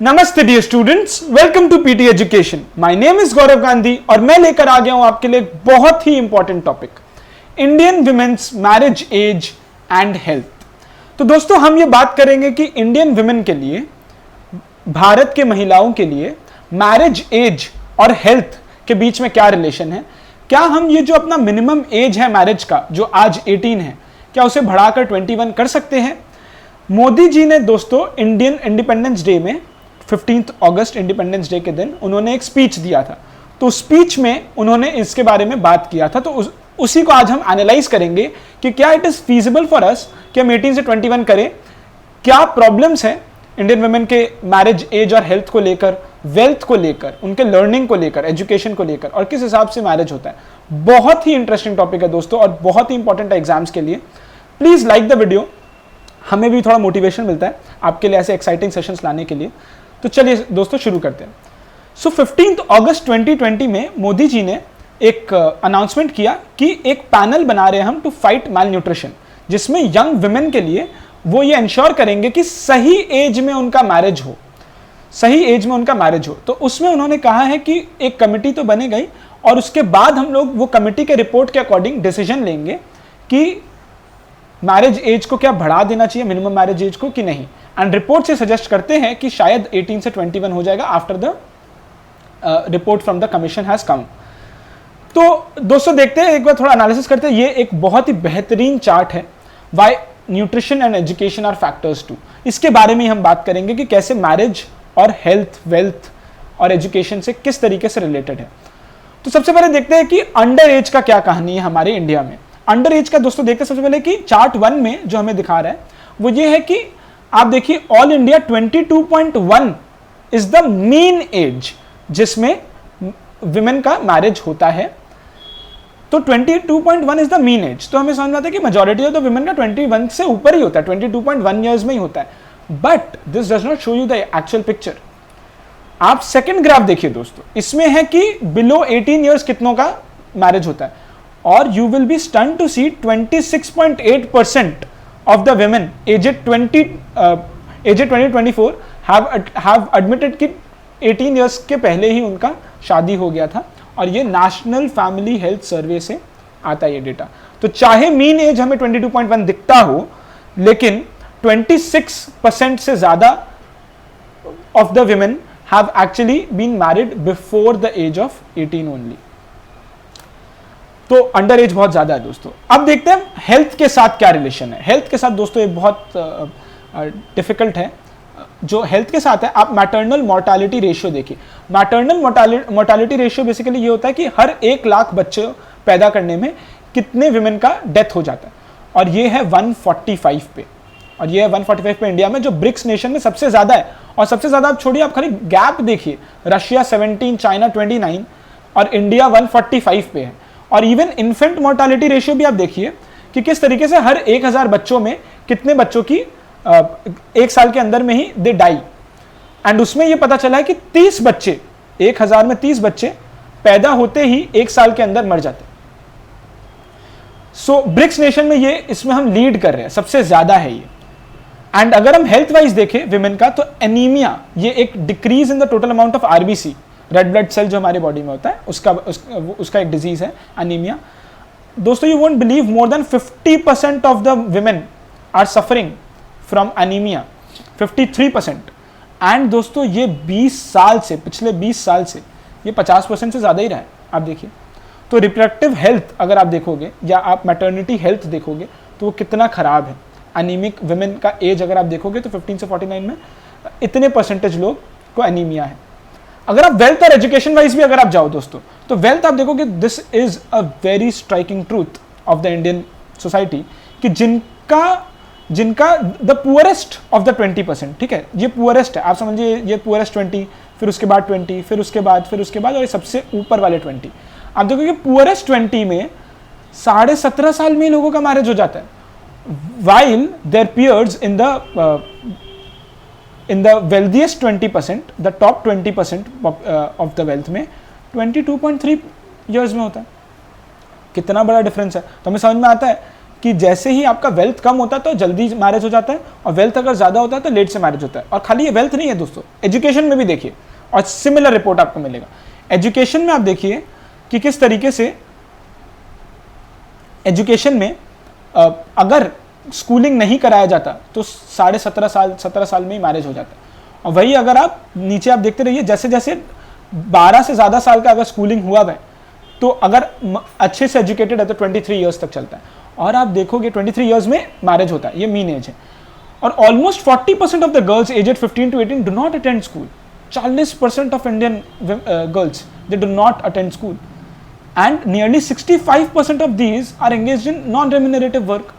नमस्ते dear students, welcome to PT education. My name is Gaurav Gandhi और मैं लेकर आ गया हूं आपके लिए एक बहुत ही important topic, Indian women's marriage age and health. तो दोस्तों, हम ये बात करेंगे कि इंडियन वुमेन के लिए, भारत के महिलाओं के लिए मैरिज एज और हेल्थ के बीच में क्या रिलेशन है। क्या हम ये जो अपना मिनिमम एज है मैरिज का, जो आज 18 है, क्या उसे बढ़ाकर 21 कर सकते हैं। मोदी जी ने दोस्तों इंडियन इंडिपेंडेंस डे में 15 अगस्त इंडिपेंडेंस डे के दिन उन्होंने एक स्पीच दिया था। तो स्पीच में उन्होंने इसके बारे में बात किया था। तो उसी को आज हम एनालाइज करेंगे कि क्या it is feasible for us कि हम 18 से 21 करें, क्या प्रॉब्लम्स है इंडियन वुमेन के मैरिज एज और हेल्थ को लेकर, वेल्थ को लेकर, उनके लर्निंग को लेकर, एजुकेशन को लेकर, और किस हिसाब से मैरिज होता है। बहुत ही इंटरेस्टिंग टॉपिक है दोस्तों और बहुत ही इंपॉर्टेंट है एग्जाम्स के लिए। प्लीज लाइक द वीडियो, हमें भी थोड़ा मोटिवेशन मिलता है आपके लिए ऐसे एक्साइटिंग सेशंस लाने के लिए। तो चलिए दोस्तों शुरू करते हैं। 15 अगस्त 2020 में मोदी जी ने एक अनाउंसमेंट किया कि एक पैनल बना रहे हैं हम टू फाइट मैल न्यूट्रिशन, जिसमें यंग वुमेन के लिए वो ये इंश्योर करेंगे कि सही एज में उनका मैरिज हो, सही एज में उनका मैरिज हो। तो उसमें उन्होंने कहा है कि एक कमिटी तो बनी गई और उसके बाद हम लोग वो कमिटी के रिपोर्ट के अकॉर्डिंग डिसीजन लेंगे कि मैरिज एज को क्या बढ़ा देना चाहिए, मिनिमम मैरिज एज को, कि नहीं। एंड रिपोर्ट से सजेस्ट करते हैं कि शायद 18 से 21 हो जाएगा after the report from the commission has come. तो दोस्तों देखते हैं, एक बार थोड़ा एनालिसिस करते हैं। ये एक बहुत ही बेहतरीन चार्ट है, why nutrition and education are factors to. इसके बारे में हम बात करेंगे कि कैसे मैरिज और हेल्थ, वेल्थ और एजुकेशन से किस तरीके से रिलेटेड है। तो सबसे पहले देखते हैं कि अंडर एज का क्या कहानी है हमारे इंडिया में। अंडर एज का दोस्तों देखते हैं सबसे पहले कि चार्ट 1 में जो हमें दिखा रहा है वो ये है कि आप देखिए all India 22.1 is the mean age जिसमें विमेन का मैरिज होता है। तो 22.1 इज द मीन एज। तो हमें समझ में आता है कि मेजॉरिटी ऑफ द विमेन का 21 से ऊपर ही होता है, 22.1 ईयर्स में ही होता है। But this does not show you the actual picture. आप सेकेंड ग्राफ देखिए दोस्तों, इसमें है कि बिलो 18 ईयर्स कितनों का मैरिज होता है, और you will be stunned to see 26.8% of the women aged 20-24 have admitted कि 18 years के पहले ही उनका शादी हो गया था। और ये नेशनल फैमिली हेल्थ सर्वे से आता है ये डेटा। तो चाहे मीन एज हमें 22.1 दिखता हो, लेकिन 26% से ज्यादा of the women have actually been married before the age of 18 only। तो अंडर एज बहुत ज्यादा है दोस्तों। अब देखते हैं हेल्थ के साथ क्या रिलेशन है। हेल्थ के साथ दोस्तों ये बहुत डिफिकल्ट है। जो हेल्थ के साथ है, आप मैटरनल मोर्टालिटी रेशियो देखिए। मैटरनल मोर्टालिटी रेशियो बेसिकली ये होता है कि हर 1 लाख बच्चे पैदा करने में कितने विमेन का डेथ हो जाता है, और ये है 145 पे, और ये है 145 पे इंडिया में, जो ब्रिक्स नेशन में सबसे ज्यादा है। और सबसे ज्यादा आप छोड़िए, आप खाली गैप देखिए, रशिया 17, चाइना 29 और इंडिया 145 पे है। और इवन इन्फेंट मोर्टालिटी रेशियो भी आप देखिए कि किस तरीके से हर 1000 बच्चों में कितने बच्चों की 1 साल के अंदर में ही दे डाई। एंड उसमें ये पता चला है कि 30 बच्चे, 1000 में 30 बच्चे पैदा होते ही 1 साल के अंदर मर जाते। सो ब्रिक्स नेशन में ये, इसमें हम लीड कर रहे हैं, सबसे ज्यादा है ये। एंड अगर हम हेल्थ वाइज देखें विमेन का, तो एनीमिया, ये एक decrease in the total amount of RBC, red blood cell जो हमारे बॉडी में होता है, उसका एक डिजीज है एनीमिया। दोस्तों you won't believe, more than 50% of the women are suffering from anaemia, 53%। And दोस्तों ये 20 साल से, पिछले 20 साल से ये 50% से ज्यादा ही रहा है। आप देखिए, तो रिप्रोडक्टिव हेल्थ अगर आप देखोगे या आप मैटरनिटी हेल्थ देखोगे तो वो कितना खराब है। एनीमिक विमेन का एज अगर आप देखोगे तो 15 से 49 में इतने परसेंटेज लोग को एनीमिया है। अगर आप वेल्थ और एजुकेशन वाइज भी अगर आप जाओ दोस्तों, तो वेल्थ आप देखोगे, this is a very striking truth of the Indian society, कि जिनका द पुअरेस्ट ऑफ द 20%, ठीक है, ये पुअरेस्ट है, आप समझिए ये पुअरेस्ट 20, फिर उसके बाद 20, फिर उसके बाद और ये सबसे ऊपर वाले 20। आप देखोगे पुअरेस्ट 20 में 17.5 साल में लोगों का मैरिज हो जाता है, while their peers in the wealthiest 20%, the top 20% of the wealth में 22.3 years में होता है। कितना बड़ा डिफरेंस है। तो हमें समझ में आता है कि जैसे ही आपका वेल्थ कम होता है तो जल्दी मैरिज हो जाता है, और वेल्थ अगर ज़्यादा होता है तो लेट से मैरिज होता है। और खाली ये वेल्थ नहीं है दोस्तों, एजुकेशन में भी देखिए, और सिमिलर रिपोर्ट आपको मिलेगा। एजुकेशन में आप देखिए कि किस तरीके से एजुकेशन में अगर स्कूलिंग नहीं कराया जाता तो 17.5 साल में ही मैरिज हो जाता है। और वही अगर आप नीचे आप देखते रहिए, जैसे जैसे 12 से ज़्यादा साल का अगर स्कूलिंग हुआ है तो अगर अच्छे से एजुकेटेड है तो 23 ईयर्स तक चलता है, और आप देखोगे 23 ईयर्स में मैरिज होता है, ये मीन एज है। और almost 40% of the girls aged 15 to 18 do not attend school. 40% of Indian girls they do not attend school, and nearly 65% of these are engaged in non remunerative work.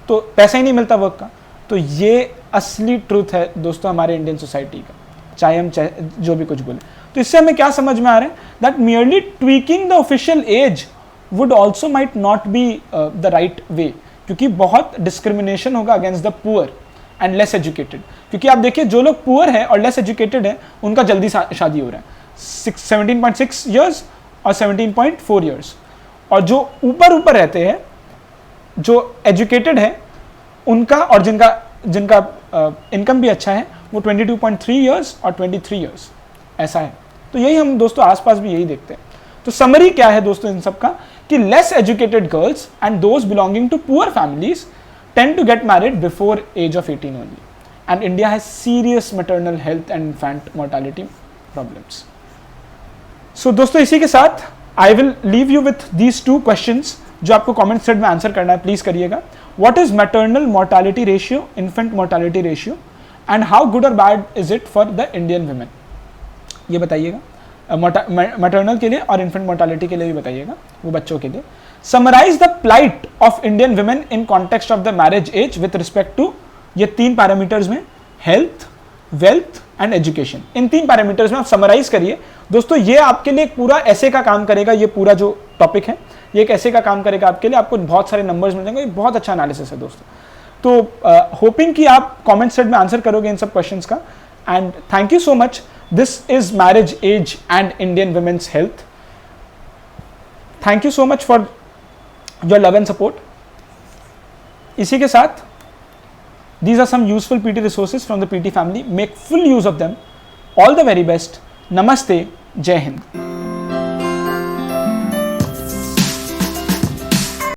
तो पैसा ही नहीं मिलता वर्क का। तो ये असली ट्रूथ है दोस्तों हमारे इंडियन सोसाइटी का, चाहे हम जो भी कुछ बोले। तो इससे हमें क्या समझ में आ रहा है, that merely tweaking the official age would also might not be the right way, क्योंकि बहुत डिस्क्रिमिनेशन होगा against the poor and less educated. क्योंकि आप देखिए जो लोग पुअर है और लेस एजुकेटेड है उनका जल्दी शादी हो रहा है, 17.6 ईयर्स और 17.4 ईयर्स, और जो ऊपर रहते हैं, जो एजुकेटेड है उनका, और जिनका इनकम भी अच्छा है, वो 22.3 ईयर्स और 23 ईयर्स, ऐसा है। तो यही हम दोस्तों आसपास भी यही देखते हैं। तो समरी क्या है दोस्तों इन सब का, कि less educated girls and those belonging to poor families tend to get married before age of 18 only, and India has serious maternal health and infant mortality problems. So दोस्तों इसी के साथ I will leave you with these 2 questions जो आपको comment thread में answer करना है, please करिएगा। What is maternal mortality ratio, infant mortality ratio, and how good और bad is it for the Indian women, ये बताइएगा। मैटरनल के लिए और इन्फेंट मोर्टालिटी के लिए भी बताइएगा, वो बच्चों के लिए। Summarise the plight of Indian women in context of the marriage age with respect to ये 3 पैरामीटर्स में, हेल्थ, वेल्थ एंड एजुकेशन। इन 3 पैरामीटर्स में आप समराइज करिए दोस्तों। ये आपके लिए एक पूरा ऐसे का काम करेगा, ये पूरा जो टॉपिक है ये एक ऐसे का काम करेगा आपके लिए, आपको बहुत सारे नंबर्स मिल जाएंगे। बहुत अच्छा एनालिसिस है दोस्तों। तो होपिंग कि आप कमेंट सेट में आंसर करोगे इन सब क्वेश्चंस का, and thank you so much. This is marriage age and Indian women's health. Thank you so much for your love and support. इसी के साथ these are some useful PT resources from the PT family. Make full use of them. All the very best. Namaste. Jai Hind.